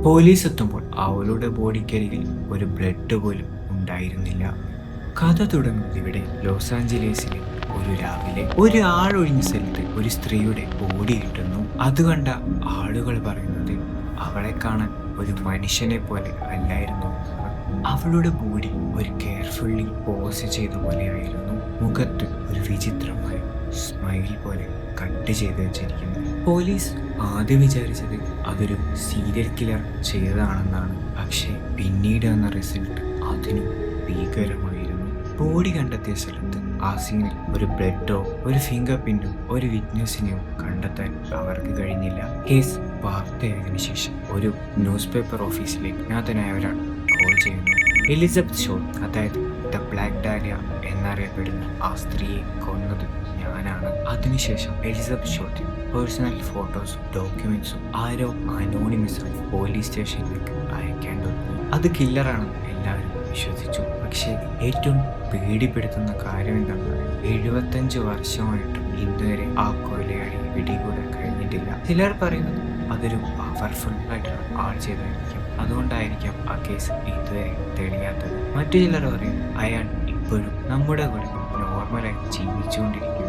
Police എത്തുമ്പോൾ അവളുടെ ബോഡിക്കരികിൽ ഒരു ബ്ലഡ് പോലും ഉണ്ടായിരുന്നില്ല. കഥ തുടങ്ങുന്നത് ഇവിടെ ലോസ് ആഞ്ചലസിലെ ഒരു രാവിലെ ഒരു ആളൊഴിഞ്ഞ സ്ഥലത്ത് ഒരു സ്ത്രീയുടെ ബോഡി കിട്ടുന്നു. അത് കണ്ട ആളുകൾ പറയുന്നത് അവളെ കാണാൻ ഒരു മനുഷ്യനെ പോലെ അല്ലായിരുന്നു. അവളുടെ ബോഡി ഒരു കെയർഫുള്ളി പോസ് ചെയ്ത പോലെയായിരുന്നു. മുഖത്ത് ഒരു വിചിത്രമായ സ്മൈൽ പോലെ കട്ട് ചെയ്ത് വെച്ചിരിക്കുന്നു. പോലീസ് ആദ്യം വിചാരിച്ചത് അതൊരു സീരിയൽ കില്ലർ ചെയ്തതാണെന്നാണ്. പക്ഷേ പിന്നീട് വന്ന റിസൾട്ട് അതിനും ഭീകരമായിരുന്നു. ബോഡി കണ്ടെത്തിയ സ്ഥലത്ത് ആ സീനിൽ ഒരു ബ്ലഡോ ഒരു ഫിംഗർ പ്രിന്റോ ഒരു വിറ്റ്നസിനെയോ കണ്ടെത്താൻ അവർക്ക് കഴിഞ്ഞില്ല. കേസ് വാർത്തയായതിനു ശേഷം ഒരു ന്യൂസ് പേപ്പർ ഓഫീസിലേക്ക് അജ്ഞാതനായ ഒരാൾ കോൾ ചെയ്യുന്നു. എലിസബത്ത് ഷോർട്ട്, അതായത് ദ ബ്ലാക്ക് ഡാലിയ എന്നറിയപ്പെടുന്ന ആ സ്ത്രീയെ കൊന്നത് ഞാനാണ്. അതിനുശേഷം എലിസബത്ത് ഷോർട്ടിന് പേഴ്സണൽ ഫോട്ടോസും ഡോക്യുമെന്റ്സും ആരോ അനോണിമസായി പോലീസ് സ്റ്റേഷനിലേക്ക് അയക്കാൻ തുടങ്ങി. അത് കില്ലറാണെന്ന് എല്ലാവരും വിശ്വസിച്ചു. പക്ഷേ ഏറ്റവും പേടിപ്പെടുത്തുന്ന കാര്യം എന്താണെന്ന് 75 വർഷമായിട്ടും ഇതുവരെ ആ കൊലയാളി പിടികൂടാൻ കഴിഞ്ഞിട്ടില്ല. ചിലർ പറയുന്നത് അതൊരു പവർഫുൾ ആയിട്ടുള്ള ആൾ ചെയ്തായിരിക്കും, അതുകൊണ്ടായിരിക്കാം ആ കേസ് ഇതുവരെ തെളിയാത്തത്. മറ്റു ചിലർ പറയും അയാൾ ഇപ്പോഴും നമ്മുടെ കൂടെ നോർമലായി ജീവിച്ചുകൊണ്ടിരിക്കും.